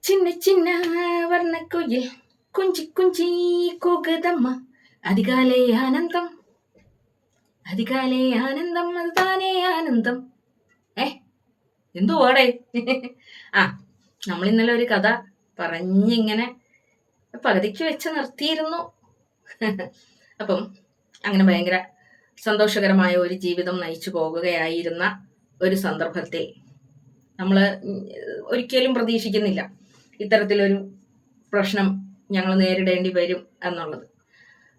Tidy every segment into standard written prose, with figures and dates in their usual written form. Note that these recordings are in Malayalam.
சின்ன சின்ன வர்ணக்குயில் குஞ்சி குஞ்சி கூகுதம்மா அதிகாலை ആനന്ദം അതികാലേ ആനന്ദം അത് താനേ ആനന്ദം. എന്തുവാടേ? ആ നമ്മൾ ഇന്നലെ ഒരു കഥ പറഞ്ഞിങ്ങനെ പകുതിക്ക് വെച്ച് നിർത്തിയിരുന്നു. അപ്പം അങ്ങനെ ഭയങ്കര സന്തോഷകരമായ ഒരു ജീവിതം നയിച്ചു പോകുകയായിരുന്ന ഒരു സന്ദർഭത്തിൽ നമ്മൾ ഒരിക്കലും പ്രതീക്ഷിക്കുന്നില്ല ഇത്തരത്തിലൊരു പ്രശ്നം ഞങ്ങൾ നേരിടേണ്ടി വരും എന്നുള്ളത്.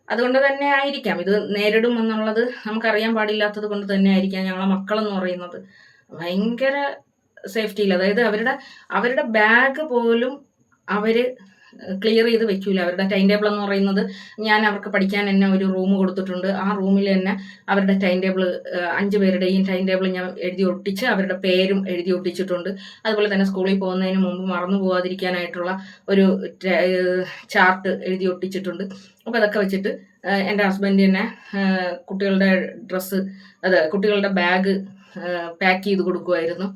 അതുകൊണ്ട് തന്നെ ആയിരിക്കാം ഇത് നേരിടും എന്നുള്ളത് നമുക്കറിയാൻ പാടില്ലാത്തത് കൊണ്ട് തന്നെ ആയിരിക്കാം ഞങ്ങളെ മക്കളെന്ന് പറയുന്നത് ഭയങ്കര സേഫ്റ്റിയിൽ, അതായത് അവരുടെ ബാഗ് പോലും അവര് ക്ലിയർ ചെയ്ത് വെക്കൂല. അവരുടെ ടൈം ടേബിൾ എന്ന് പറയുന്നത് ഞാൻ അവർക്ക് പഠിക്കാൻ തന്നെ ഒരു റൂം കൊടുത്തിട്ടുണ്ട്. ആ റൂമിൽ തന്നെ അവരുടെ ടൈം ടേബിൾ 5 പേരുടെയും ടൈം ടേബിൾ ഞാൻ എഴുതി ഒട്ടിച്ച് അവരുടെ പേരും എഴുതി ഒട്ടിച്ചിട്ടുണ്ട്. അതുപോലെ തന്നെ സ്കൂളിൽ പോകുന്നതിന് മുമ്പ് മറന്നു പോകാതിരിക്കാനായിട്ടുള്ള ഒരു ചാർട്ട് എഴുതി ഒട്ടിച്ചിട്ടുണ്ട്. അപ്പോൾ അതൊക്കെ വെച്ചിട്ട് എൻ്റെ ഹസ്ബൻഡ് തന്നെ കുട്ടികളുടെ ഡ്രസ്സ് കുട്ടികളുടെ ബാഗ് പാക്ക് ചെയ്ത് കൊടുക്കുമായിരുന്നു.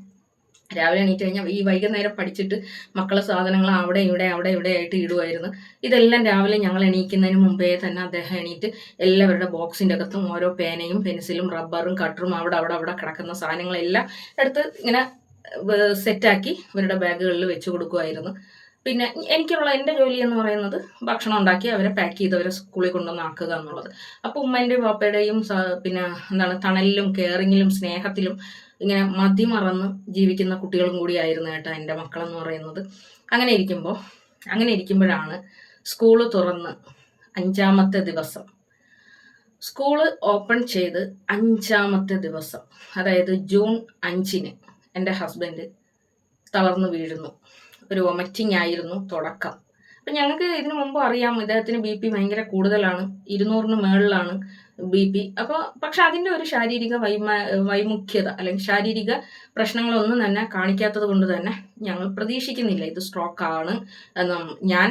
രാവിലെ എണീറ്റ് കഴിഞ്ഞാൽ ഈ വൈകുന്നേരം പഠിച്ചിട്ട് മക്കളെ സാധനങ്ങൾ അവിടെ ഇവിടെ ആയിട്ട് ഇടുമായിരുന്നു. ഇതെല്ലാം രാവിലെ ഞങ്ങൾ എണീക്കുന്നതിന് മുമ്പേ തന്നെ അദ്ദേഹം എണീറ്റ് എല്ലാവരുടെ ബോക്സിൻ്റെ അകത്തും ഓരോ പേനയും പെൻസിലും റബ്ബറും കട്ടറും അവിടെ കിടക്കുന്ന സാധനങ്ങളെല്ലാം എടുത്ത് ഇങ്ങനെ സെറ്റാക്കി ഇവരുടെ ബാഗുകളിൽ വെച്ച് കൊടുക്കുമായിരുന്നു. പിന്നെ എനിക്കുള്ള എൻ്റെ ജോലി എന്ന് പറയുന്നത് ഭക്ഷണം ഉണ്ടാക്കി അവരെ പാക്ക് ചെയ്ത് അവരെ സ്കൂളിൽ കൊണ്ടുവന്ന് ആക്കുക എന്നുള്ളത്. അപ്പോൾ ഉമ്മേൻ്റെയും പാപ്പയുടെയും പിന്നെ തണലിലും കെയറിങ്ങിലും സ്നേഹത്തിലും ഇങ്ങനെ മതിമറന്ന് ജീവിക്കുന്ന കുട്ടികളും കൂടിയായിരുന്നു കേട്ടോ എൻ്റെ മക്കളെന്ന് പറയുന്നത്. അങ്ങനെ ഇരിക്കുമ്പോഴാണ് സ്കൂള് തുറന്ന് 5ാമത്തെ ദിവസം, സ്കൂള് ഓപ്പൺ ചെയ്ത് 5ാമത്തെ ദിവസം, അതായത് ജൂൺ 5-ന് എൻ്റെ ഹസ്ബൻഡ് തളർന്നു വീഴുന്നു. ഒരു വൊമിറ്റിംഗ് ആയിരുന്നു തുടക്കം. അപ്പം ഞങ്ങൾക്ക് ഇതിനു മുമ്പ് അറിയാം ഇദ്ദേഹത്തിന് BP ഭയങ്കര കൂടുതലാണ്, 200-ന് മുകളിലാണ് BP. അപ്പോൾ പക്ഷെ അതിൻ്റെ ഒരു ശാരീരിക വൈമുഖ്യത അല്ലെങ്കിൽ ശാരീരിക പ്രശ്നങ്ങളൊന്നും തന്നെ കാണിക്കാത്തത് കൊണ്ട് തന്നെ ഞങ്ങൾ പ്രതീക്ഷിക്കുന്നില്ല ഇത് സ്ട്രോക്കാണ് എന്ന്. ഞാൻ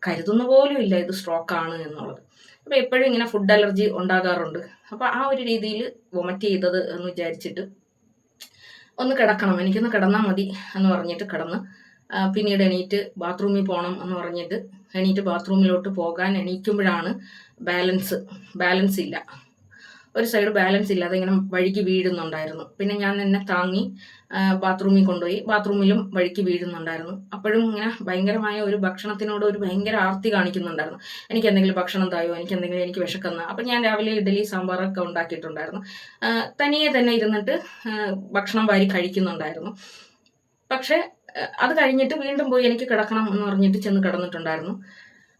കരുതുന്ന പോലും ഇല്ല ഇത് സ്ട്രോക്കാണ് എന്നുള്ളത്. അപ്പോൾ എപ്പോഴും ഇങ്ങനെ ഫുഡ് അലർജി ഉണ്ടാകാറുണ്ട്. അപ്പോൾ ആ ഒരു രീതിയിൽ വൊമിറ്റ് ചെയ്തത് എന്ന് വിചാരിച്ചിട്ട് ഒന്ന് കിടക്കണം, എനിക്കൊന്ന് കിടന്നാൽ മതി എന്ന് പറഞ്ഞിട്ട് കിടന്ന് പിന്നീട് എണീറ്റ് ബാത്റൂമിൽ പോകണം എന്ന് പറഞ്ഞിട്ട് എണീറ്റ് ബാത്റൂമിലോട്ട് പോകാൻ എണീക്കുമ്പോഴാണ് ബാലൻസ് ഇല്ല. ഒരു സൈഡ് ബാലൻസ് ഇല്ലാതെ ഇങ്ങനെ വഴുകി വീഴുന്നുണ്ടായിരുന്നു. പിന്നെ ഞാൻ എന്നെ താങ്ങി ബാത്റൂമിൽ കൊണ്ടുപോയി. ബാത്റൂമിലും വഴുക്കി വീഴുന്നുണ്ടായിരുന്നു. അപ്പോഴും ഇങ്ങനെ ഭയങ്കരമായ ഒരു ഭക്ഷണത്തിനോട് ഒരു ഭയങ്കര ആർത്തി കാണിക്കുന്നുണ്ടായിരുന്നു. എനിക്ക് എന്തെങ്കിലും ഭക്ഷണം തായോ, എനിക്ക് വിശക്കുന്ന. അപ്പം ഞാൻ രാവിലെ ഇഡ്ഡലി സാമ്പാറൊക്കെ ഉണ്ടാക്കിയിട്ടുണ്ടായിരുന്നു. തനിയെ തന്നെ ഇരുന്നിട്ട് ഭക്ഷണം വാരി കഴിക്കുന്നുണ്ടായിരുന്നു. പക്ഷേ അത് കഴിഞ്ഞിട്ട് വീണ്ടും പോയി എനിക്ക് കിടക്കണം എന്ന് പറഞ്ഞിട്ട് ചെന്ന് കിടന്നിട്ടുണ്ടായിരുന്നു.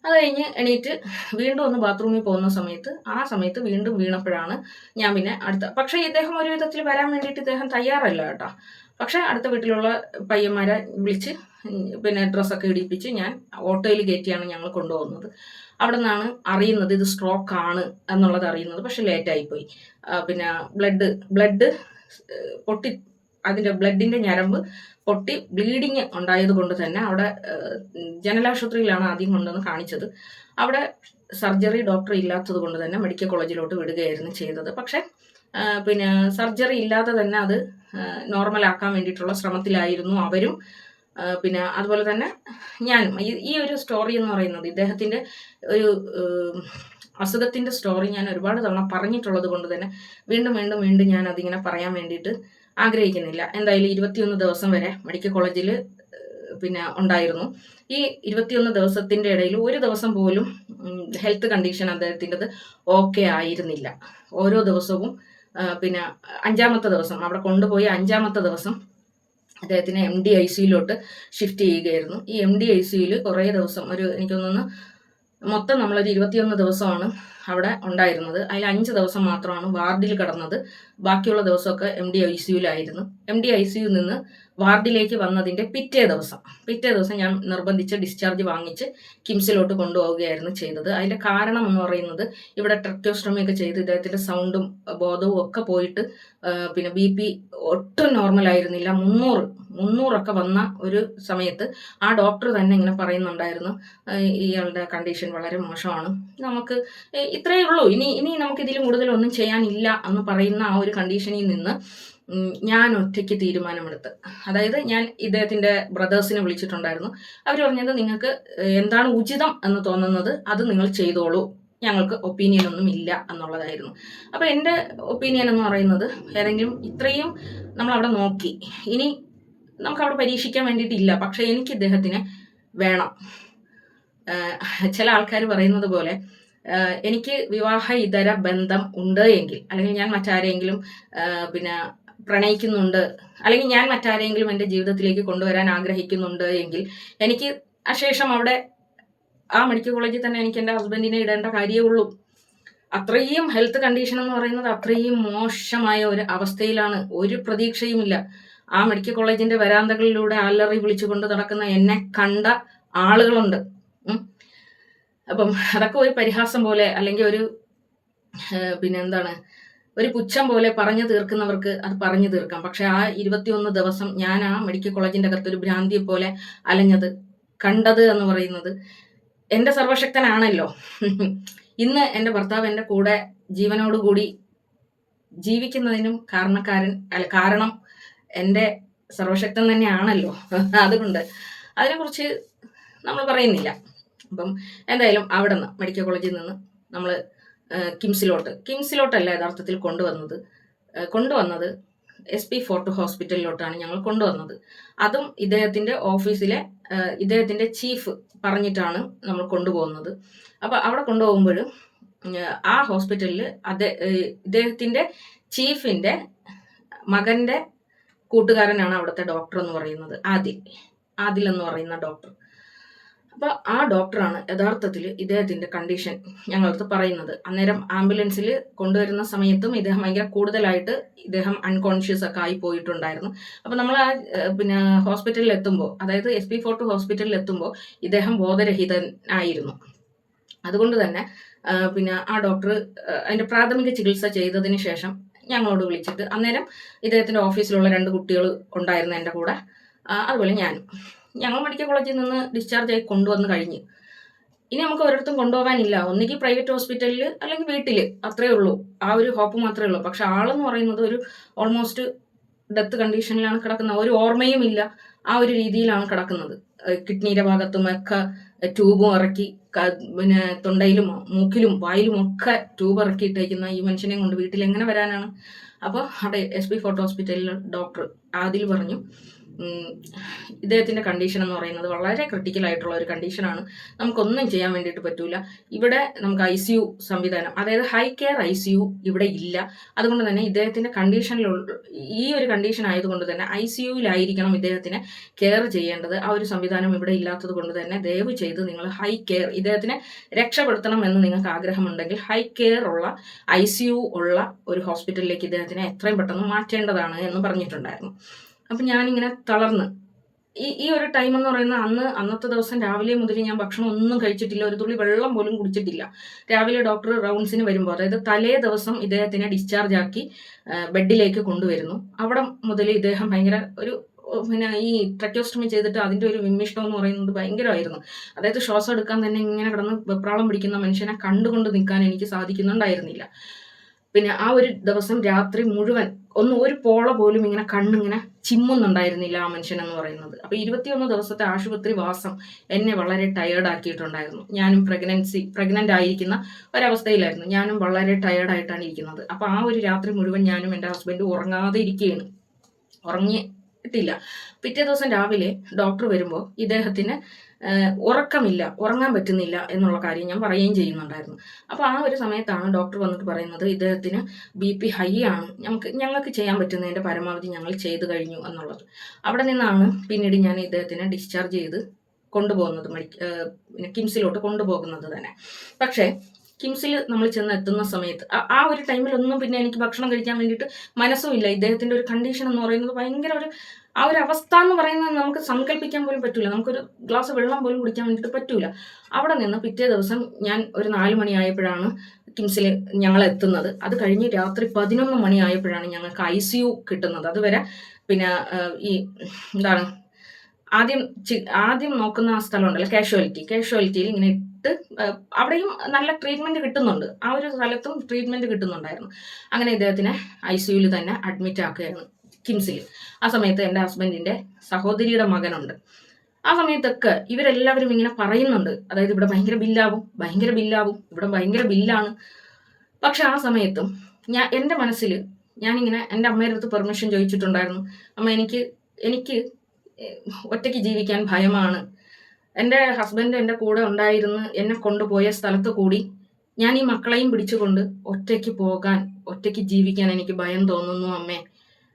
അത് കഴിഞ്ഞ് എണീറ്റ് വീണ്ടും ഒന്ന് ബാത്റൂമിൽ പോകുന്ന സമയത്ത് വീണ്ടും വീണപ്പോഴാണ് ഞാൻ പിന്നെ പക്ഷേ ഇദ്ദേഹം ഒരു വിധത്തിൽ വരാൻ വേണ്ടിയിട്ട് ഇദ്ദേഹം തയ്യാറല്ല കേട്ടോ. പക്ഷേ അടുത്ത വീട്ടിലുള്ള പയ്യന്മാരെ വിളിച്ച് പിന്നെ ഡ്രസ്സൊക്കെ ഇടിപ്പിച്ച് ഞാൻ ഓട്ടോയിൽ കയറ്റിയാണ് ഞങ്ങൾ കൊണ്ടുപോകുന്നത്. അവിടെ നിന്നാണ് അറിയുന്നത് ഇത് സ്ട്രോക്ക് ആണ് എന്നുള്ളത് അറിയുന്നത്. പക്ഷെ ലേറ്റായിപ്പോയി. പിന്നെ ബ്ലഡ് പൊട്ടി, അതിൻ്റെ ബ്ലഡിൻ്റെ ഞരമ്പ് പൊട്ടി ബ്ലീഡിങ് ഉണ്ടായത് കൊണ്ട് തന്നെ അവിടെ ജനലാശുപത്രിയിലാണ് ആദ്യം കൊണ്ടുവന്ന് കാണിച്ചത്. അവിടെ സർജറി ഡോക്ടർ ഇല്ലാത്തത് കൊണ്ട് തന്നെ മെഡിക്കൽ കോളേജിലോട്ട് വിടുകയായിരുന്നു ചെയ്തത്. പക്ഷേ പിന്നെ സർജറി ഇല്ലാതെ തന്നെ അത് നോർമലാക്കാൻ വേണ്ടിയിട്ടുള്ള ശ്രമത്തിലായിരുന്നു അവരും. പിന്നെ അതുപോലെ തന്നെ ഞാനും. ഈ ഒരു സ്റ്റോറി എന്ന് പറയുന്നത് ഇദ്ദേഹത്തിൻ്റെ ഒരു അസുഖത്തിൻ്റെ സ്റ്റോറി ഞാൻ ഒരുപാട് തവണ പറഞ്ഞിട്ടുള്ളത് കൊണ്ട് തന്നെ വീണ്ടും ഞാൻ അതിങ്ങനെ പറയാൻ വേണ്ടിയിട്ട് ആഗ്രഹിക്കുന്നില്ല. എന്തായാലും 21 ദിവസം വരെ മെഡിക്കൽ കോളേജിൽ പിന്നെ ഉണ്ടായിരുന്നു. ഈ 21 ദിവസത്തിൻ്റെ ഇടയിൽ ഒരു ദിവസം പോലും ഹെൽത്ത് കണ്ടീഷൻ അദ്ദേഹത്തിൻ്റെത് ഓക്കെ ആയിരുന്നില്ല. ഓരോ ദിവസവും പിന്നെ 5ാമത്തെ ദിവസം അവിടെ കൊണ്ടുപോയി 5ാമത്തെ ദിവസം അദ്ദേഹത്തിനെ MD ICUയിലോട്ട് ഷിഫ്റ്റ് ചെയ്യുകയായിരുന്നു. ഈ MD ICUയിൽ കുറേ ദിവസം എനിക്ക് തോന്നുന്നു മൊത്തം നമ്മളൊരു 21 ദിവസമാണ് അവിടെ ഉണ്ടായിരുന്നത്. അതിൽ 5 ദിവസം മാത്രമാണ് വാർഡിൽ കിടന്നത്. ബാക്കിയുള്ള ദിവസമൊക്കെ MD ICUയിലായിരുന്നു. MD ICUയിൽ നിന്ന് വാർഡിലേക്ക് വന്നതിൻ്റെ പിറ്റേ ദിവസം ഞാൻ നിർബന്ധിച്ച് ഡിസ്ചാർജ് വാങ്ങിച്ച് കിംസിലോട്ട് കൊണ്ടുപോവുകയായിരുന്നു ചെയ്തത്. അതിൻ്റെ കാരണം എന്ന് പറയുന്നത് ഇവിടെ ട്രക്യോസ്റ്റമി ഒക്കെ ചെയ്ത് ഇദ്ദേഹത്തിൻ്റെ സൗണ്ടും ബോധവും ഒക്കെ പോയിട്ട് പിന്നെ BP ഒട്ടും നോർമലായിരുന്നില്ല. 300 വന്ന ഒരു സമയത്ത് ആ ഡോക്ടർ തന്നെ ഇങ്ങനെ പറയുന്നുണ്ടായിരുന്നു ഇയാളുടെ കണ്ടീഷൻ വളരെ മോശമാണ്, നമുക്ക് ഇത്രയേ ഉള്ളൂ, ഇനി നമുക്ക് ഇതിലും കൂടുതലൊന്നും ചെയ്യാനില്ല എന്ന് പറയുന്ന ആ ഒരു കണ്ടീഷനിൽ നിന്ന് ഞാൻ ഒറ്റയ്ക്ക് തീരുമാനമെടുത്ത്, അതായത് ഞാൻ ഇദ്ദേഹത്തിൻ്റെ ബ്രദേഴ്സിനെ വിളിച്ചിട്ടുണ്ടായിരുന്നു. അവർ പറഞ്ഞത് നിങ്ങൾക്ക് എന്താണ് ഉചിതം എന്ന് തോന്നുന്നത് അത് നിങ്ങൾ ചെയ്തോളൂ, ഞങ്ങൾക്ക് ഒപ്പീനിയൻ ഒന്നും ഇല്ല എന്നുള്ളതായിരുന്നു. അപ്പോൾ എൻ്റെ ഒപ്പീനിയൻ എന്ന് പറയുന്നത്, ഏതെങ്കിലും ഇത്രയും നമ്മളവിടെ നോക്കി, ഇനി നമുക്കവിടെ പരീക്ഷിക്കാൻ വേണ്ടിയിട്ടില്ല, പക്ഷേ എനിക്ക് ഇദ്ദേഹത്തിനെ വേണം. ചില ആൾക്കാർ പറയുന്നത് പോലെ എനിക്ക് വിവാഹ ഇതര ബന്ധം ഉണ്ട് എങ്കിൽ, അല്ലെങ്കിൽ ഞാൻ മറ്റാരെങ്കിലും പിന്നെ പ്രണയിക്കുന്നുണ്ട്, അല്ലെങ്കിൽ ഞാൻ മറ്റാരെങ്കിലും എൻ്റെ ജീവിതത്തിലേക്ക് കൊണ്ടുവരാൻ ആഗ്രഹിക്കുന്നുണ്ട് എങ്കിൽ എനിക്ക് അശേഷം അവിടെ ആ മെഡിക്കൽ കോളേജിൽ തന്നെ എനിക്ക് എൻ്റെ ഹസ്ബൻഡിനെ ഇടേണ്ട കാര്യമേ ഉള്ളൂ. അത്രയും ഹെൽത്ത് കണ്ടീഷൻ എന്ന് പറയുന്നത് അത്രയും മോശമായ ഒരു അവസ്ഥയിലാണ്. ഒരു പ്രതീക്ഷയുമില്ല. ആ മെഡിക്കൽ കോളേജിന്റെ വരാന്തകളിലൂടെ അലറി വിളിച്ചുകൊണ്ട് നടക്കുന്ന എന്നെ കണ്ട ആളുകളുണ്ട്. അപ്പം അതൊക്കെ ഒരു പരിഹാസം പോലെ, അല്ലെങ്കിൽ ഒരു പിന്നെ എന്താണ്, ഒരു പുച്ഛം പോലെ പറഞ്ഞു തീർക്കുന്നവർക്ക് അത് പറഞ്ഞു തീർക്കാം. പക്ഷെ ആ 21 ദിവസം ഞാൻ ആ മെഡിക്കൽ കോളേജിന്റെ അകത്ത് ഒരു ഭ്രാന്തിയെ പോലെ അലഞ്ഞത്, കണ്ടത് എന്ന് പറയുന്നത് എൻ്റെ സർവശക്തനാണല്ലോ. ഇന്ന് എൻ്റെ ഭർത്താവ് എൻ്റെ കൂടെ ജീവനോടുകൂടി ജീവിക്കുന്നതിനും കാരണം എൻ്റെ സർവശക്തൻ തന്നെയാണല്ലോ. അതുകൊണ്ട് അതിനെക്കുറിച്ച് നമ്മൾ പറയുന്നില്ല. അപ്പം എന്തായാലും അവിടെ നിന്ന് മെഡിക്കൽ കോളേജിൽ നിന്ന് നമ്മൾ കിംസിലോട്ടല്ല യഥാർത്ഥത്തിൽ കൊണ്ടുവന്നത് SP ഫോർട്ട് ഹോസ്പിറ്റലിലോട്ടാണ് ഞങ്ങൾ കൊണ്ടുവന്നത്. അതും ഇദ്ദേഹത്തിൻ്റെ ഓഫീസിലെ ഇദ്ദേഹത്തിൻ്റെ ചീഫ് പറഞ്ഞിട്ടാണ് നമ്മൾ കൊണ്ടുപോകുന്നത്. അപ്പോൾ അവിടെ കൊണ്ടുപോകുമ്പോൾ ആ ഹോസ്പിറ്റലിൽ ഇദ്ദേഹത്തിൻ്റെ ചീഫിൻ്റെ മകൻ്റെ കൂട്ടുകാരനാണ് അവിടുത്തെ ഡോക്ടർ എന്ന് പറയുന്നത്, ആദിൽ എന്ന് പറയുന്ന ഡോക്ടർ. അപ്പോൾ ആ ഡോക്ടറാണ് യഥാർത്ഥത്തിൽ ഇദ്ദേഹത്തിൻ്റെ കണ്ടീഷൻ ഞങ്ങളടുത്ത് പറയുന്നത്. അന്നേരം ആംബുലൻസിൽ കൊണ്ടുവരുന്ന സമയത്തും ഇദ്ദേഹം ഭയങ്കര കൂടുതലായിട്ട് ഇദ്ദേഹം അൺകോൺഷ്യസ് ഒക്കെ ആയി പോയിട്ടുണ്ടായിരുന്നു. അപ്പോൾ നമ്മൾ ആ പിന്നെ ഹോസ്പിറ്റലിൽ എത്തുമ്പോൾ, അതായത് SP ഫോർട്ട് ഹോസ്പിറ്റലിൽ എത്തുമ്പോൾ ഇദ്ദേഹം ബോധരഹിതനായിരുന്നു. അതുകൊണ്ട് തന്നെ പിന്നെ ആ ഡോക്ടർ അതിൻ്റെ പ്രാഥമിക ചികിത്സ ചെയ്തതിന് ശേഷം ഞങ്ങളോട് വിളിച്ചിട്ട്, അന്നേരം ഇദ്ദേഹത്തിൻ്റെ ഓഫീസിലുള്ള 2 കുട്ടികൾ ഉണ്ടായിരുന്നു എൻ്റെ കൂടെ, അതുപോലെ ഞങ്ങൾ മെഡിക്കൽ കോളേജിൽ നിന്ന് ഡിസ്ചാർജ് ആയി കൊണ്ടുവന്ന് കഴിഞ്ഞ് ഇനി നമുക്ക് ഒരിടത്തും കൊണ്ടുപോകാനില്ല. ഒന്നുകിൽ പ്രൈവറ്റ് ഹോസ്പിറ്റലിൽ അല്ലെങ്കിൽ വീട്ടിൽ, അത്രേ ഉള്ളൂ. ആ ഒരു ഹോപ്പ് മാത്രമേ ഉള്ളൂ. പക്ഷെ ആളെന്ന് പറയുന്നത് ഒരു ഓൾമോസ്റ്റ് ഡെത്ത് കണ്ടീഷനിലാണ് കിടക്കുന്നത്. ഒരു ഓർമ്മയും ഇല്ല, ആ ഒരു രീതിയിലാണ് കിടക്കുന്നത്. കിഡ്നിയുടെ ഭാഗത്തും ഒക്കെ ട്യൂബും ഇറക്കി, പിന്നെ തൊണ്ടയിലും മൂക്കിലും വായിലും ഒക്കെ ട്യൂബ് ഇറക്കിയിട്ടേക്കുന്ന ഈ മനുഷ്യനെ കൊണ്ട് വീട്ടിൽ എങ്ങനെ വരാനാണ്? അപ്പോൾ അവിടെ SP ഫോർട്ട് ഹോസ്പിറ്റലിൽ ഡോക്ടർ ആദിൽ പറഞ്ഞു, ഇദ്ദേഹത്തിൻ്റെ കണ്ടീഷൻ എന്ന് പറയുന്നത് വളരെ ക്രിട്ടിക്കൽ ആയിട്ടുള്ള ഒരു കണ്ടീഷനാണ്, നമുക്കൊന്നും ചെയ്യാൻ വേണ്ടിയിട്ട് പറ്റൂല. ഇവിടെ നമുക്ക് ICU സംവിധാനം, അതായത് ഹൈ കെയർ ICU ഇവിടെ ഇല്ല. അതുകൊണ്ട് തന്നെ ഇദ്ദേഹത്തിൻ്റെ ഈ ഒരു കണ്ടീഷൻ ആയതുകൊണ്ട് തന്നെ ICUവിലായിരിക്കണം ഇദ്ദേഹത്തിനെ കെയർ ചെയ്യേണ്ടത്. ആ ഒരു സംവിധാനം ഇവിടെ ഇല്ലാത്തത് കൊണ്ട് തന്നെ ദയവ് ചെയ്ത് നിങ്ങൾ ഹൈ കെയർ, ഇദ്ദേഹത്തിനെ രക്ഷപ്പെടുത്തണം എന്ന് നിങ്ങൾക്ക് ആഗ്രഹമുണ്ടെങ്കിൽ ഹൈ കെയർ ഉള്ള ICU ഉള്ള ഒരു ഹോസ്പിറ്റലിലേക്ക് ഇദ്ദേഹത്തിനെ എത്രയും പെട്ടെന്ന് മാറ്റേണ്ടതാണ് എന്ന് പറഞ്ഞിട്ടുണ്ടായിരുന്നു. അപ്പം ഞാനിങ്ങനെ തളർന്ന്, ഈ ഒരു ടൈം എന്ന് പറയുന്നത് അന്നത്തെ ദിവസം രാവിലെ മുതൽ ഞാൻ ഭക്ഷണം ഒന്നും കഴിച്ചിട്ടില്ല, ഒരു തുള്ളി വെള്ളം പോലും കുടിച്ചിട്ടില്ല. രാവിലെ ഡോക്ടർ റൗണ്ട്സിന് വരുമ്പോൾ, അതായത് തലേ ദിവസം ഇദ്ദേഹത്തിനെ ഡിസ്ചാർജ് ആക്കി ബെഡിലേക്ക് കൊണ്ടുവരുന്നു. അവിടെ മുതൽ ഇദ്ദേഹം ഭയങ്കര പിന്നെ ഈ ട്രക്യോസ്റ്റമി ചെയ്തിട്ട് അതിൻ്റെ ഒരു വിമ്മിഷ്ടം എന്ന് പറയുന്നത് ഭയങ്കരമായിരുന്നു. അതായത് ശ്വാസം എടുക്കാൻ തന്നെ ഇങ്ങനെ കിടന്ന് വെപ്രാളം പിടിക്കുന്ന മനുഷ്യനെ കണ്ടുകൊണ്ട് നിൽക്കാൻ എനിക്ക് സാധിക്കുന്നുണ്ടായിരുന്നില്ല. പിന്നെ ആ ഒരു ദിവസം രാത്രി മുഴുവൻ ഒരു പോള പോലും ഇങ്ങനെ കണ്ണിങ്ങനെ ചിമ്മുന്നുണ്ടായിരുന്നില്ല ആ മനുഷ്യൻ എന്ന് പറയുന്നത്. അപ്പോൾ 21 ദിവസത്തെ ആശുപത്രി വാസം എന്നെ വളരെ ടയേർഡ് ആക്കിയിട്ടുണ്ടായിരുന്നു. ഞാനും പ്രഗ്നൻ്റ് ആയിരിക്കുന്ന ഒരവസ്ഥയിലായിരുന്നു. ഞാനും വളരെ ടയേർഡായിട്ടാണ് ഇരിക്കുന്നത്. അപ്പോൾ ആ ഒരു രാത്രി മുഴുവൻ ഞാനും എൻ്റെ ഹസ്ബൻഡും ഉറങ്ങാതെ ഇരിക്കുകയാണ്. ഉറങ്ങിയിട്ടില്ല. പിറ്റേ ദിവസം രാവിലെ ഡോക്ടർ വരുമ്പോൾ ഇദ്ദേഹത്തിന് ഉറങ്ങാൻ പറ്റുന്നില്ല എന്നുള്ള കാര്യം ഞാൻ പറയുകയും ചെയ്യുന്നുണ്ടായിരുന്നു. അപ്പോൾ ആ ഒരു സമയത്താണ് ഡോക്ടർ വന്നിട്ട് പറയുന്നത്, ഇദ്ദേഹത്തിന് BP ഹൈ ആണ്, ഞങ്ങൾക്ക് ചെയ്യാൻ പറ്റുന്നതിൻ്റെ പരമാവധി ഞങ്ങൾ ചെയ്തു കഴിഞ്ഞു എന്നുള്ളത്. അവിടെ നിന്നാണ് പിന്നീട് ഞാൻ ഇദ്ദേഹത്തിനെ ഡിസ്ചാർജ് ചെയ്ത് കൊണ്ടുപോകുന്നത്, പിന്നെ കിംസിലോട്ട് കൊണ്ടുപോകുന്നത് തന്നെ. പക്ഷേ കിംസിൽ നമ്മൾ ചെന്ന് എത്തുന്ന സമയത്ത് ആ ഒരു ടൈമിലൊന്നും പിന്നെ എനിക്ക് ഭക്ഷണം കഴിക്കാൻ വേണ്ടിയിട്ട് മനസ്സുമില്ല. ഇദ്ദേഹത്തിൻ്റെ ഒരു കണ്ടീഷൻ എന്ന് പറയുന്നത് ഭയങ്കര ആ ഒരു അവസ്ഥ എന്ന് പറയുന്നത് നമുക്ക് സങ്കല്പിക്കാൻ പോലും പറ്റൂല. നമുക്കൊരു ഗ്ലാസ് വെള്ളം പോലും കുടിക്കാൻ വേണ്ടിയിട്ട് പറ്റൂല. അവിടെ നിന്ന് പിറ്റേ ദിവസം ഞാൻ ഒരു 4 മണിയായപ്പോഴാണ് കിംസിൽ ഞങ്ങൾ എത്തുന്നത്. അത് കഴിഞ്ഞ് രാത്രി 11 മണിയായപ്പോഴാണ് ഞങ്ങൾക്ക് ICU കിട്ടുന്നത്. അതുവരെ പിന്നെ ഈ എന്താണ് ആദ്യം നോക്കുന്ന ആ സ്ഥലമുണ്ടല്ലോ, കാഷ്വാലിറ്റിയിൽ ഇങ്ങനെ ഇട്ട് അവിടെയും നല്ല ട്രീറ്റ്മെൻറ്റ് കിട്ടുന്നുണ്ട്. ആ ഒരു സ്ഥലത്തും ട്രീറ്റ്മെൻറ്റ് കിട്ടുന്നുണ്ടായിരുന്നു. അങ്ങനെ ഇദ്ദേഹത്തിനെ ICUവിൽ തന്നെ അഡ്മിറ്റ് ആക്കുകയാണ് കിംസിൽ. ആ സമയത്ത് എൻ്റെ ഹസ്ബൻഡിൻ്റെ സഹോദരിയുടെ മകനുണ്ട്. ആ സമയത്തൊക്കെ ഇവരെല്ലാവരും ഇങ്ങനെ പറയുന്നുണ്ട്, അതായത് ഇവിടെ ഭയങ്കര ബില്ലാവും, ഭയങ്കര ബില്ലാവും, ഇവിടെ ഭയങ്കര ബില്ലാണ്. പക്ഷെ ആ സമയത്തും എൻ്റെ മനസ്സിൽ ഞാനിങ്ങനെ എൻ്റെ അമ്മയുടെ അടുത്ത് പെർമിഷൻ ചോദിച്ചിട്ടുണ്ടായിരുന്നു. അമ്മ, എനിക്ക് ഒറ്റയ്ക്ക് ജീവിക്കാൻ ഭയമാണ്. എൻ്റെ ഹസ്ബൻഡ് എൻ്റെ കൂടെ ഉണ്ടായിരുന്ന് എന്നെ കൊണ്ടുപോയ സ്ഥലത്ത് കൂടി ഞാൻ ഈ മക്കളെയും പിടിച്ചുകൊണ്ട് ഒറ്റയ്ക്ക് ജീവിക്കാൻ എനിക്ക് ഭയം തോന്നുന്നു അമ്മേ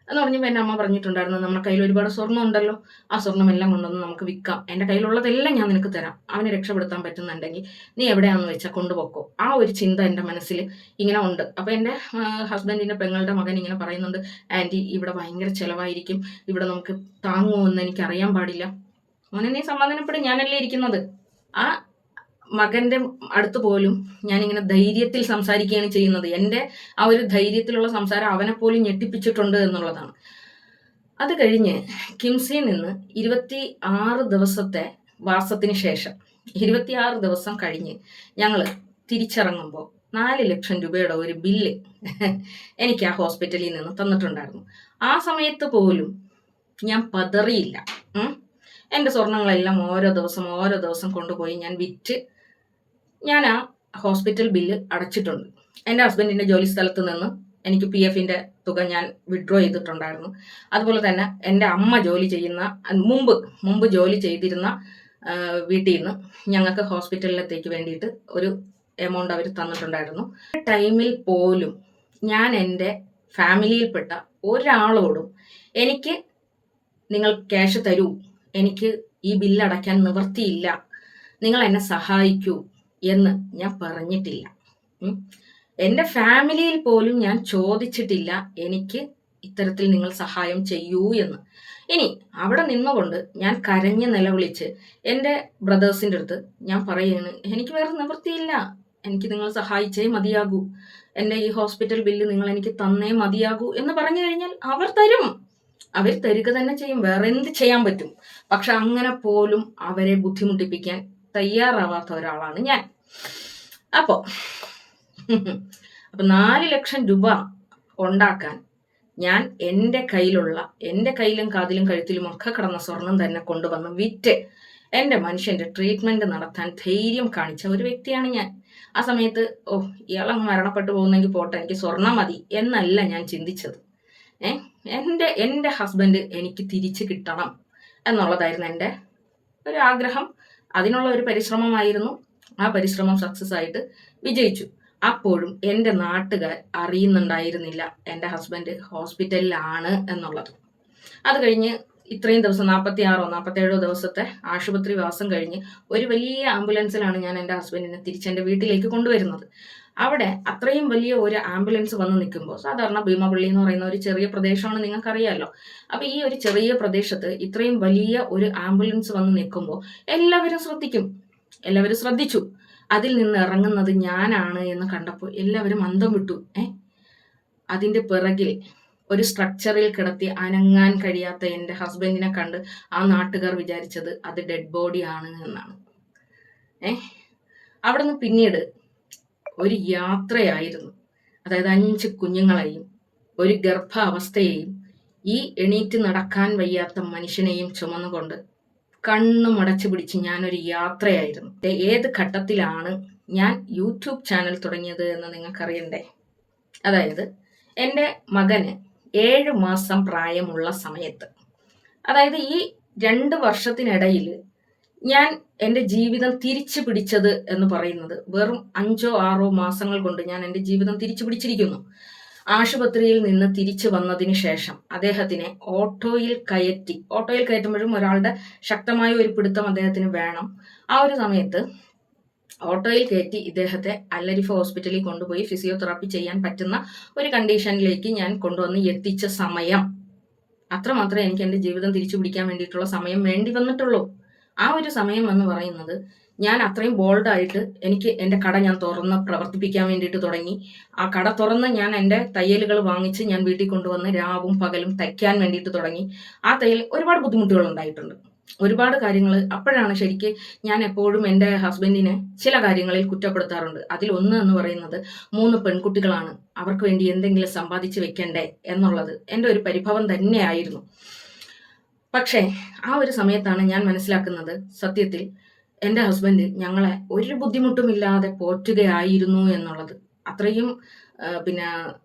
എന്ന് പറഞ്ഞപ്പോൾ എൻ്റെ അമ്മ പറഞ്ഞിട്ടുണ്ടായിരുന്നു, നമ്മുടെ കയ്യിൽ ഒരുപാട് സ്വർണ്ണം ഉണ്ടല്ലോ, ആ സ്വർണ്ണമെല്ലാം കൊണ്ടുവന്ന് നമുക്ക് വിൽക്കാം, എൻ്റെ കയ്യിലുള്ളതെല്ലാം ഞാൻ നിനക്ക് തരാം, അവനെ രക്ഷപ്പെടുത്താൻ പറ്റുന്നുണ്ടെങ്കിൽ നീ എവിടെയാണെന്ന് വെച്ചാൽ കൊണ്ടുപോക്കോ. ആ ഒരു ചിന്ത എൻ്റെ മനസ്സിൽ ഇങ്ങനെ ഉണ്ട്. അപ്പോൾ എൻ്റെ ഹസ്ബൻഡിൻ്റെ പെങ്ങളുടെ മകൻ ഇങ്ങനെ പറയുന്നുണ്ട്, ആൻറ്റി ഇവിടെ ഭയങ്കര ചിലവായിരിക്കും, ഇവിടെ നമുക്ക് താങ്ങുമോ എന്ന് എനിക്ക് അറിയാൻ പാടില്ല. മോനെ, നീ സമാധാനപ്പെടും, ഞാനല്ലേ ഇരിക്കുന്നത്. ആ മകന്റെ അടുത്ത് പോലും ഞാനിങ്ങനെ ധൈര്യത്തിൽ സംസാരിക്കുകയാണ് ചെയ്യുന്നത്. എൻ്റെ ആ ഒരു ധൈര്യത്തിലുള്ള സംസാരം അവനെ പോലും ഞെട്ടിപ്പിച്ചിട്ടുണ്ട് എന്നുള്ളതാണ്. അത് കഴിഞ്ഞ് കിംസിയിൽ നിന്ന് 26 ദിവസത്തെ വാസത്തിന് ശേഷം 26 ദിവസം കഴിഞ്ഞ് ഞങ്ങൾ തിരിച്ചിറങ്ങുമ്പോൾ 4 ലക്ഷം രൂപയുടെ ഒരു ബില്ല് എനിക്ക് ആ ഹോസ്പിറ്റലിൽ നിന്ന് തന്നിട്ടുണ്ടായിരുന്നു. ആ സമയത്ത് പോലും ഞാൻ പതറിയില്ല. എൻ്റെ സ്വർണങ്ങളെല്ലാം ഓരോ ദിവസം കൊണ്ടുപോയി ഞാൻ വിറ്റ് ഞാൻ ആ ഹോസ്പിറ്റൽ ബില്ല് അടച്ചിട്ടുണ്ട്. എൻ്റെ ഹസ്ബൻഡിൻ്റെ ജോലി സ്ഥലത്ത് നിന്ന് എനിക്ക് PF-ൻ്റെ തുക ഞാൻ വിഡ്രോ ചെയ്തിട്ടുണ്ടായിരുന്നു. അതുപോലെ തന്നെ എൻ്റെ അമ്മ ജോലി ചെയ്യുന്ന മുമ്പ് ജോലി ചെയ്തിരുന്ന വീട്ടിൽ നിന്ന് ഞങ്ങൾക്ക് ഹോസ്പിറ്റലിലത്തേക്ക് വേണ്ടിയിട്ട് ഒരു എമൗണ്ട് അവർ തന്നിട്ടുണ്ടായിരുന്നു. ടൈമിൽ പോലും ഞാൻ എൻ്റെ ഫാമിലിയിൽപ്പെട്ട ഒരാളോടും എനിക്ക് നിങ്ങൾ ക്യാഷ് തരൂ, എനിക്ക് ഈ ബില്ല് അടയ്ക്കാൻ നിവൃത്തിയില്ല, നിങ്ങൾ എന്നെ സഹായിക്കൂ എന്ന് ഞാൻ പറഞ്ഞിട്ടില്ല. എൻ്റെ ഫാമിലിയിൽ പോലും ഞാൻ ചോദിച്ചിട്ടില്ല എനിക്ക് ഇത്തരത്തിൽ നിങ്ങൾ സഹായം ചെയ്യൂ എന്ന്. ഇനി അവിടെ നിന്നുകൊണ്ട് ഞാൻ കരഞ്ഞ് നിലവിളിച്ച് എൻ്റെ ബ്രദേഴ്സിൻ്റെ അടുത്ത് ഞാൻ പറയുകയാണ്, എനിക്ക് വേറെ നിവൃത്തിയില്ല, എനിക്ക് നിങ്ങൾ സഹായിച്ചേ മതിയാകൂ, എൻ്റെ ഈ ഹോസ്പിറ്റൽ ബില്ല് നിങ്ങൾ എനിക്ക് തന്നേ മതിയാകൂ എന്ന് പറഞ്ഞു കഴിഞ്ഞാൽ അവർ തരിക തന്നെ ചെയ്യും. വേറെ എന്ത് ചെയ്യാൻ പറ്റും? പക്ഷെ അങ്ങനെ പോലും അവരെ ബുദ്ധിമുട്ടിപ്പിക്കാൻ തയ്യാറാവാത്ത ഒരാളാണ് ഞാൻ. അപ്പൊ 4 ലക്ഷം രൂപ ഉണ്ടാക്കാൻ ഞാൻ എൻ്റെ കയ്യിലും കാതിലും കഴുത്തിലും ഒക്കെ കിടന്ന സ്വർണം തന്നെ കൊണ്ടുവന്ന് വിറ്റ് എൻ്റെ മനുഷ്യൻ്റെ ട്രീറ്റ്മെന്റ് നടത്താൻ ധൈര്യം കാണിച്ച ഒരു വ്യക്തിയാണ് ഞാൻ. ആ സമയത്ത് ഇയാളങ്ങ് മരണപ്പെട്ടു പോകുന്നെങ്കിൽ പോട്ടെ, എനിക്ക് സ്വർണം മതി എന്നല്ല ഞാൻ ചിന്തിച്ചത്. എൻ്റെ ഹസ്ബൻഡ് എനിക്ക് തിരിച്ചു കിട്ടണം എന്നുള്ളതായിരുന്നു എൻ്റെ ഒരു ആഗ്രഹം. അതിനുള്ള ഒരു പരിശ്രമമായിരുന്നു. ആ പരിശ്രമം സക്സസ് ആയിട്ട് വിജയിച്ചു. അപ്പോഴും എൻ്റെ നാട്ടുകാർ അറിയുന്നുണ്ടായിരുന്നില്ല എൻ്റെ ഹസ്ബൻഡ് ഹോസ്പിറ്റലിലാണ് എന്നുള്ളത്. അത് കഴിഞ്ഞ് ഇത്രയും ദിവസം 46-47 ദിവസത്തെ ആശുപത്രി വാസം കഴിഞ്ഞ് ഒരു വലിയ ആംബുലൻസിലാണ് ഞാൻ എൻ്റെ ഹസ്ബൻഡിനെ തിരിച്ചെൻ്റെ വീട്ടിലേക്ക് കൊണ്ടുവരുന്നത്. അവിടെ അത്രയും വലിയ ഒരു ആംബുലൻസ് വന്ന് നിൽക്കുമ്പോൾ, സാധാരണ ഭീമപള്ളി എന്ന് പറയുന്ന ഒരു ചെറിയ പ്രദേശമാണ്, നിങ്ങൾക്കറിയാമല്ലോ. അപ്പൊ ഈ ഒരു ചെറിയ പ്രദേശത്ത് ഇത്രയും വലിയ ഒരു ആംബുലൻസ് വന്ന് നിൽക്കുമ്പോൾ എല്ലാവരും ശ്രദ്ധിച്ചു. അതിൽ നിന്ന് ഇറങ്ങുന്നത് ഞാനാണ് എന്ന് കണ്ടപ്പോൾ എല്ലാവരും അന്തം വിട്ടു. അതിന്റെ പിറകിൽ ഒരു സ്ട്രക്ചറിൽ കിടത്തി അനങ്ങാൻ കഴിയാത്ത എൻ്റെ ഹസ്ബൻഡിനെ കണ്ട് ആ നാട്ടുകാർ വിചാരിച്ചത് അത് ഡെഡ് ബോഡി ആണ് എന്നാണ്. അവിടെ നിന്ന് പിന്നീട് ഒരു യാത്രയായിരുന്നു. അതായത് 5 കുഞ്ഞുങ്ങളെയും ഒരു ഗർഭാവസ്ഥയെയും ഈ എണീറ്റ് നടക്കാൻ വയ്യാത്ത മനുഷ്യനെയും ചുമന്നുകൊണ്ട് കണ്ണുമടച്ചു പിടിച്ച് ഞാനൊരു യാത്രയായിരുന്നു. ഏത് ഘട്ടത്തിലാണ് ഞാൻ യൂട്യൂബ് ചാനൽ തുടങ്ങിയത് എന്ന് നിങ്ങൾക്കറിയണ്ടേ? അതായത് എൻ്റെ മകന് 7 മാസം പ്രായമുള്ള സമയത്ത്, അതായത് ഈ 2 വർഷത്തിനിടയിൽ ഞാൻ എൻ്റെ ജീവിതം തിരിച്ചു പിടിച്ചത് എന്ന് പറയുന്നത് വെറും 5-6 മാസങ്ങൾ കൊണ്ട് ഞാൻ എൻ്റെ ജീവിതം തിരിച്ചു പിടിച്ചിരിക്കുന്നു. ആശുപത്രിയിൽ നിന്ന് തിരിച്ചു വന്നതിന് ശേഷം അദ്ദേഹത്തിനെ ഓട്ടോയിൽ കയറ്റുമ്പോഴും ഒരാളുടെ ശക്തമായ ഒരു പിടുത്തം അദ്ദേഹത്തിന് വേണം. ആ ഒരു സമയത്ത് ഓട്ടോയിൽ കയറ്റി ഇദ്ദേഹത്തെ അല്ലരിഫ ഹോസ്പിറ്റലിൽ കൊണ്ടുപോയി ഫിസിയോതെറാപ്പി ചെയ്യാൻ പറ്റുന്ന ഒരു കണ്ടീഷനിലേക്ക് ഞാൻ കൊണ്ടുവന്ന് എത്തിച്ച സമയം, അത്രമാത്രമേ എനിക്ക് എൻ്റെ ജീവിതം തിരിച്ചു പിടിക്കാൻ വേണ്ടിയിട്ടുള്ള സമയം വേണ്ടി വന്നിട്ടുള്ളൂ. ആ ഒരു സമയം എന്ന് പറയുന്നത് ഞാൻ അത്രയും ബോൾഡായിട്ട് എനിക്ക് എൻ്റെ കട ഞാൻ തുറന്ന് പ്രവർത്തിപ്പിക്കാൻ വേണ്ടിയിട്ട് തുടങ്ങി. ആ കട തുറന്ന് ഞാൻ എൻ്റെ തയ്യലുകൾ വാങ്ങിച്ച് ഞാൻ വീട്ടിൽ കൊണ്ടുവന്ന് രാവും പകലും തയ്ക്കാൻ വേണ്ടിയിട്ട് തുടങ്ങി. ആ തയ്യൽ ഒരുപാട് ബുദ്ധിമുട്ടുകൾ ഉണ്ടായിട്ടുണ്ട്. ഒരുപാട് കാര്യങ്ങൾ അപ്പോഴാണ് ശരിക്ക് ഞാൻ എപ്പോഴും എൻ്റെ ഹസ്ബൻഡിനെ ചില കാര്യങ്ങളിൽ കുറ്റപ്പെടുത്താറുണ്ട്. അതിലൊന്ന് എന്ന് പറയുന്നത് 3 പെൺകുട്ടികളാണ്, അവർക്ക് വേണ്ടി എന്തെങ്കിലും സമ്പാദിച്ച് വെക്കണ്ടേ എന്നുള്ളത് എൻ്റെ ഒരു പരിഭവം തന്നെയായിരുന്നു. പക്ഷേ ആ ഒരു സമയത്താണ് ഞാൻ മനസ്സിലാക്കുന്നത് സത്യത്തിൽ എൻ്റെ ഹസ്ബൻഡ് ഞങ്ങളെ ഒരു ബുദ്ധിമുട്ടുമില്ലാതെ പോറ്റുകയായിരുന്നു എന്നുള്ളത്. അത്രയും പിന്നെ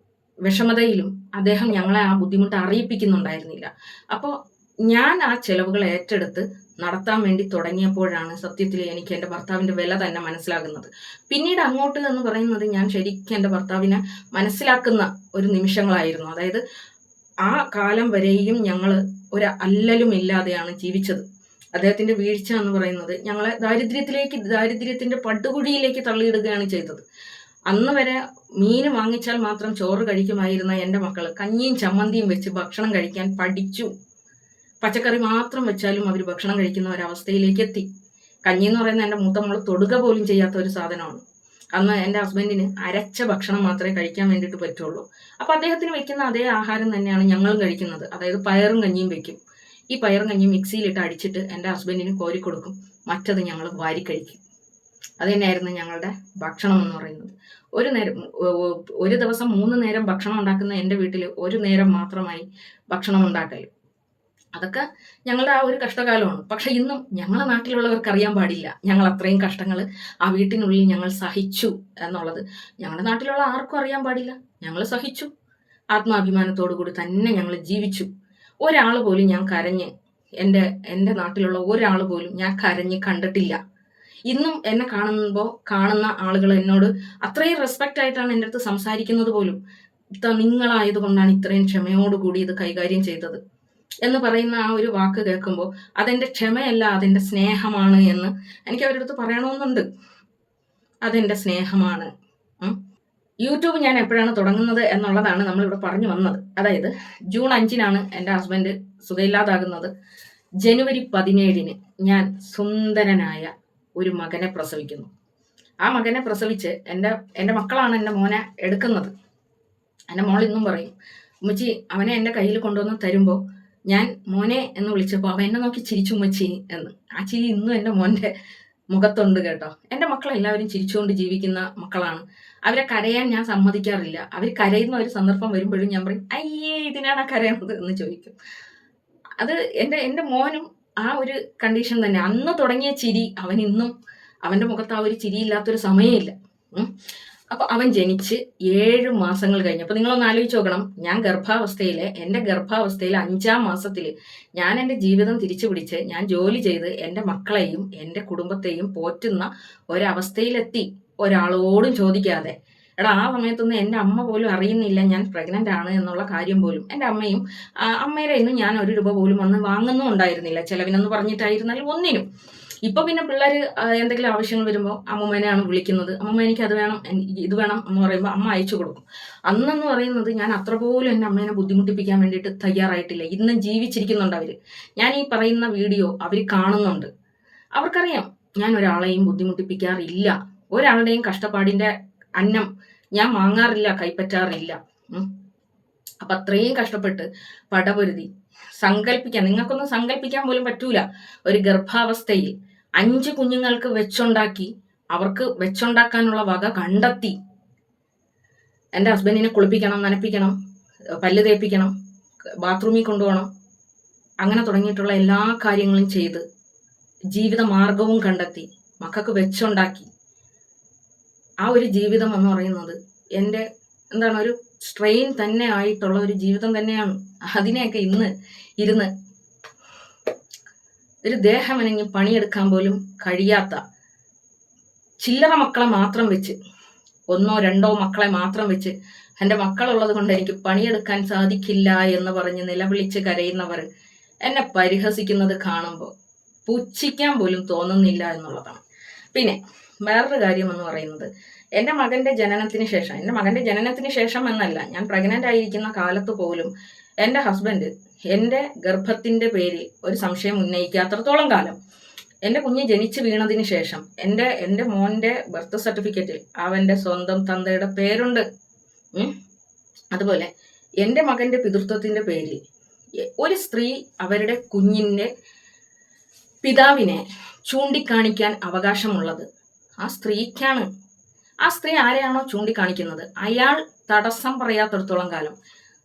വിഷമതയിലും അദ്ദേഹം ഞങ്ങളെ ആ ബുദ്ധിമുട്ട് അറിയിപ്പിക്കുന്നുണ്ടായിരുന്നില്ല. അപ്പോൾ ഞാൻ ആ ചെലവുകൾ ഏറ്റെടുത്ത് നടത്താൻ വേണ്ടി തുടങ്ങിയപ്പോഴാണ് സത്യത്തിൽ എനിക്ക് എൻ്റെ ഭർത്താവിൻ്റെ വില തന്നെ മനസ്സിലാകുന്നത്. പിന്നീട് അങ്ങോട്ട് എന്ന് പറയുന്നത് ഞാൻ ശരിക്കും എൻ്റെ ഭർത്താവിനെ മനസ്സിലാക്കുന്ന ഒരു നിമിഷങ്ങളായിരുന്നു. അതായത് ആ കാലം വരെയും ഞങ്ങൾ ഒരു അല്ലലും ഇല്ലാതെയാണ് ജീവിച്ചത്. അദ്ദേഹത്തിന്റെ വീഴ്ച എന്ന് പറയുന്നത് ഞങ്ങളെ ദാരിദ്ര്യത്തിന്റെ പടുകുഴിയിലേക്ക് തള്ളിയിടുകയാണ് ചെയ്തത്. അന്ന് വരെ മീൻ വാങ്ങിച്ചാൽ മാത്രം ചോറ് കഴിക്കുമായിരുന്ന എൻ്റെ മക്കൾ കഞ്ഞിയും ചമ്മന്തിയും വെച്ച് ഭക്ഷണം കഴിക്കാൻ പഠിച്ചു. പച്ചക്കറി മാത്രം വെച്ചാലും അവർ ഭക്ഷണം കഴിക്കുന്ന ഒരവസ്ഥയിലേക്ക് എത്തി. കഞ്ഞി എന്ന് പറയുന്നത് എൻ്റെ മൂത്ത മോള് തൊടുക പോലും ചെയ്യാത്ത ഒരു സാധനമാണ്. അന്ന് എൻ്റെ ഹസ്ബൻഡിന് അരച്ച ഭക്ഷണം മാത്രമേ കഴിക്കാൻ വേണ്ടിയിട്ട് പറ്റുള്ളൂ. അപ്പോൾ അദ്ദേഹത്തിന് വെക്കുന്ന അതേ ആഹാരം തന്നെയാണ് ഞങ്ങളും കഴിക്കുന്നത്. അതായത് പയറും കഞ്ഞിയും വെക്കും. ഈ പയറും കഞ്ഞിയും മിക്സിയിലിട്ട് അടിച്ചിട്ട് എൻ്റെ ഹസ്ബൻഡിന് കോരി കൊടുക്കും, മറ്റത് ഞങ്ങൾ വാരി കഴിക്കും. അത് തന്നെയായിരുന്നു ഞങ്ങളുടെ ഭക്ഷണം എന്ന് പറയുന്നത്. ഒരു ദിവസം 3 നേരം ഭക്ഷണം ഉണ്ടാക്കുന്ന എൻ്റെ വീട്ടിൽ 1 നേരം മാത്രമായി ഭക്ഷണം ഉണ്ടാക്കൽ. അതൊക്കെ ഞങ്ങളുടെ ആ ഒരു കഷ്ടകാലമാണ്. പക്ഷെ ഇന്നും ഞങ്ങളെ നാട്ടിലുള്ളവർക്ക് അറിയാൻ പാടില്ല ഞങ്ങൾ അത്രയും കഷ്ടങ്ങൾ ആ വീട്ടിനുള്ളിൽ ഞങ്ങൾ സഹിച്ചു എന്നുള്ളത്. ഞങ്ങളുടെ നാട്ടിലുള്ള ആർക്കും അറിയാൻ പാടില്ല. ഞങ്ങൾ സഹിച്ചു, ആത്മാഭിമാനത്തോടു കൂടി തന്നെ ഞങ്ങൾ ജീവിച്ചു. ഒരാൾ പോലും ഞാൻ കരഞ്ഞ്, എൻ്റെ നാട്ടിലുള്ള ഒരാൾ പോലും ഞാൻ കരഞ്ഞ് കണ്ടിട്ടില്ല. ഇന്നും എന്നെ കാണുന്ന ആളുകൾ എന്നോട് അത്രയും റെസ്പെക്റ്റ് ആയിട്ടാണ് എൻ്റെ അടുത്ത് സംസാരിക്കുന്നത് പോലും. നിങ്ങളായത് കൊണ്ടാണ് ഇത്രയും ക്ഷമയോടുകൂടി ഇത് കൈകാര്യം ചെയ്തത് എന്ന് പറയുന്ന ആ ഒരു വാക്ക് കേൾക്കുമ്പോൾ അതെൻ്റെ ക്ഷമയല്ല, അതെൻ്റെ സ്നേഹമാണ് എന്ന് എനിക്ക് അവരുടെ അടുത്ത് പറയണമെന്നുണ്ട്. അതെൻ്റെ സ്നേഹമാണ്. യൂട്യൂബ് ഞാൻ എപ്പോഴാണ് തുടങ്ങുന്നത് എന്നുള്ളതാണ് നമ്മളിവിടെ പറഞ്ഞു വന്നത്. അതായത് ജൂൺ 5-നാണ് എൻ്റെ ഹസ്ബൻഡ് സുഖമില്ലാതാകുന്നത്. ജനുവരി 17-ന് ഞാൻ സുന്ദരനായ ഒരു മകനെ പ്രസവിക്കുന്നു. ആ മകനെ പ്രസവിച്ച് എൻ്റെ മക്കളാണ് എൻ്റെ മോനെ എടുക്കുന്നത്. എൻ്റെ മോൾ ഇന്നും പറയും, ഉമ്മച്ചി അവനെ എൻ്റെ കയ്യിൽ കൊണ്ടുവന്ന് തരുമ്പോൾ ഞാൻ മോനെ എന്ന് വിളിച്ചപ്പോൾ അവൻ എന്നെ നോക്കി ചിരിച്ചു ഉമ്മച്ചി എന്ന്. ആ ചിരി ഇന്നും എൻ്റെ മോൻ്റെ മുഖത്തുണ്ട് കേട്ടോ. എൻ്റെ മക്കളെല്ലാവരും ചിരിച്ചുകൊണ്ട് ജീവിക്കുന്ന മക്കളാണ്. അവരെ കരയാൻ ഞാൻ സമ്മതിക്കാറില്ല. അവർ കരയുന്ന ഒരു സന്ദർഭം വരുമ്പോഴും ഞാൻ പറയും, അയ്യേ ഇതിനാണ് കരയുന്നത് എന്ന് ചോദിക്കും. അത് എൻ്റെ മോനും ആ ഒരു കണ്ടീഷൻ തന്നെ. അന്ന് തുടങ്ങിയ ചിരി അവൻ ഇന്നും അവൻ്റെ മുഖത്ത് ആ ഒരു ചിരിയില്ലാത്തൊരു സമയമില്ല. അപ്പോൾ അവൻ ജനിച്ച് 7 മാസങ്ങൾ കഴിഞ്ഞപ്പോൾ നിങ്ങളൊന്ന് ആലോചിച്ച് നോക്കണം. എൻ്റെ ഗർഭാവസ്ഥയിൽ 5-ാം മാസത്തിൽ ഞാൻ എൻ്റെ ജീവിതം തിരിച്ചു പിടിച്ച് ഞാൻ ജോലി ചെയ്ത് എൻ്റെ മക്കളെയും എൻ്റെ കുടുംബത്തെയും പോറ്റുന്ന ഒരവസ്ഥയിലെത്തി, ഒരാളോടും ചോദിക്കാതെ. എടാ, ആ സമയത്തൊന്നും എൻ്റെ അമ്മ പോലും അറിയുന്നില്ല ഞാൻ പ്രഗ്നൻ്റ് ആണ് എന്നുള്ള കാര്യം പോലും. എൻ്റെ അമ്മയുടെ ഇന്നും ഞാൻ 1 രൂപ പോലും വന്ന് വാങ്ങുന്നും ഉണ്ടായിരുന്നില്ല, ചിലവിനെന്ന് പറഞ്ഞിട്ടായിരുന്നാലും ഒന്നിനും. ഇപ്പൊ പിന്നെ പിള്ളേർ എന്തെങ്കിലും ആവശ്യങ്ങൾ വരുമ്പോൾ അമ്മൂമ്മേനെയാണ് വിളിക്കുന്നത്. അമ്മൂമ്മ എനിക്ക് അത് വേണം, ഇത് വേണം എന്ന് പറയുമ്പോൾ അമ്മ അയച്ചു കൊടുക്കും. അന്നെന്ന് പറയുന്നത് ഞാൻ അത്ര പോലും എൻ്റെ അമ്മേനെ ബുദ്ധിമുട്ടിപ്പിക്കാൻ വേണ്ടിയിട്ട് തയ്യാറായിട്ടില്ല. ഇന്നും ജീവിച്ചിരിക്കുന്നുണ്ട് അവർ. ഞാൻ ഈ പറയുന്ന വീഡിയോ അവർ കാണുന്നുണ്ട്. അവർക്കറിയാം ഞാൻ ഒരാളെയും ബുദ്ധിമുട്ടിപ്പിക്കാറില്ല. ഒരാളുടെയും കഷ്ടപ്പാടിൻ്റെ അന്നം ഞാൻ വാങ്ങാറില്ല, കൈപ്പറ്റാറില്ല. അപ്പൊ അത്രയും കഷ്ടപ്പെട്ട് പടപൊരുതി നിങ്ങൾക്കൊന്നും സങ്കല്പിക്കാൻ പോലും പറ്റൂല. ഒരു ഗർഭാവസ്ഥയിൽ 5 കുഞ്ഞുങ്ങൾക്ക് വെച്ചുണ്ടാക്കി, അവർക്ക് വെച്ചുണ്ടാക്കാനുള്ള വക കണ്ടെത്തി. എൻ്റെ ഹസ്ബൻഡിനെ കുളിപ്പിക്കണം, നനപ്പിക്കണം, പല്ല് തേപ്പിക്കണം, ബാത്റൂമിൽ കൊണ്ടുപോകണം, അങ്ങനെ തുടങ്ങിയിട്ടുള്ള എല്ലാ കാര്യങ്ങളും ചെയ്ത് ജീവിത മാർഗവും കണ്ടെത്തി മക്കൾക്ക് വെച്ചുണ്ടാക്കി. ആ ഒരു ജീവിതം എന്ന് പറയുന്നത് എൻ്റെ ഒരു സ്ട്രെയിൻ തന്നെ ആയിട്ടുള്ള ഒരു ജീവിതം തന്നെയാണ്. അതിനെയൊക്കെ ഇന്ന് ഇരുന്ന് ഒരു ദേഹമനങ്ങി പണിയെടുക്കാൻ പോലും കഴിയാത്ത ചില്ലറ മക്കളെ മാത്രം വെച്ച്, 1-2 മക്കളെ മാത്രം വെച്ച്, എൻ്റെ മക്കളുള്ളത് കൊണ്ട് എനിക്ക് പണിയെടുക്കാൻ സാധിക്കില്ല എന്ന് പറഞ്ഞ് നിലവിളിച്ച് കരയുന്നവർ എന്നെ പരിഹസിക്കുന്നത് കാണുമ്പോൾ പുച്ഛിക്കാൻ പോലും തോന്നുന്നില്ല എന്നുള്ളതാണ്. പിന്നെ വേറൊരു കാര്യം എന്ന് പറയുന്നത്, എൻ്റെ മകൻ്റെ ജനനത്തിന് ശേഷം എന്നല്ല, ഞാൻ പ്രഗ്നൻ്റ് ആയിരിക്കുന്ന കാലത്ത് പോലും എൻ്റെ ഹസ്ബൻഡ് എൻ്റെ ഗർഭത്തിൻ്റെ പേരിൽ ഒരു സംശയം ഉന്നയിക്കാത്രത്തോളം കാലം, എൻ്റെ കുഞ്ഞ് ജനിച്ചു വീണതിന് ശേഷം എൻ്റെ മോൻ്റെ ബർത്ത് സർട്ടിഫിക്കറ്റിൽ അവൻ്റെ സ്വന്തം തന്തയുടെ പേരുണ്ട്. അതുപോലെ എൻ്റെ മകൻ്റെ പിതൃത്വത്തിൻ്റെ പേരിൽ ഒരു സ്ത്രീ അവരുടെ കുഞ്ഞിൻ്റെ പിതാവിനെ ചൂണ്ടിക്കാണിക്കാൻ അവകാശമുള്ളത് ആ സ്ത്രീക്കാണ്. ആ സ്ത്രീ ആരെയാണോ ചൂണ്ടിക്കാണിക്കുന്നത് അയാൾ തടസ്സം പറയാത്തിടത്തോളം കാലം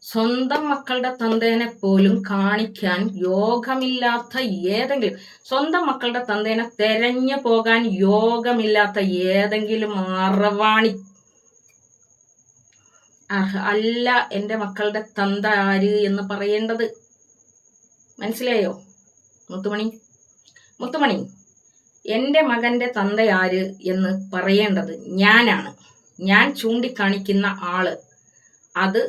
സ്വന്തം മക്കളുടെ തന്തേനെ പോലും കാണിക്കാൻ യോഗമില്ലാത്ത ഏതെങ്കിലും, സ്വന്തം മക്കളുടെ തന്തേനെ തെരഞ്ഞു പോകാൻ യോഗമില്ലാത്ത ഏതെങ്കിലും അറവാണി അല്ല എൻ്റെ മക്കളുടെ തന്ത ആര് എന്ന് പറയേണ്ടത്. മനസ്സിലായോ മുത്തുമണി? എൻ്റെ മകൻ്റെ തന്ത ആര് എന്ന് പറയേണ്ടത് ഞാനാണ്. ഞാൻ ചൂണ്ടിക്കാണിക്കുന്ന ആള് അത്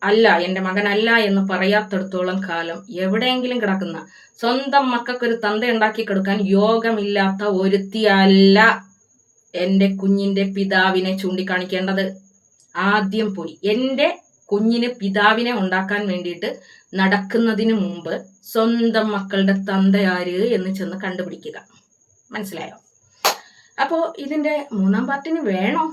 അല്ല, എൻ്റെ മകനല്ല എന്ന് പറയാത്തിടത്തോളം കാലം എവിടെയെങ്കിലും കിടക്കുന്ന സ്വന്തം മക്കൾക്കൊരു തന്ത ഉണ്ടാക്കി കൊടുക്കാൻ യോഗമില്ലാത്ത ഒരുത്തിയല്ല എൻ്റെ കുഞ്ഞിൻ്റെ പിതാവിനെ ചൂണ്ടിക്കാണിക്കേണ്ടത്. ആദ്യം പോയി എൻ്റെ കുഞ്ഞിന് പിതാവിനെ ഉണ്ടാക്കാൻ വേണ്ടിയിട്ട് നടക്കുന്നതിന് മുമ്പ് സ്വന്തം മക്കളുടെ തന്ത ആര് എന്ന് ചെന്ന് കണ്ടുപിടിക്കുക. മനസ്സിലായോ? അപ്പോൾ ഇതിൻ്റെ 3-ാം പാർട്ടിന് വേണോ?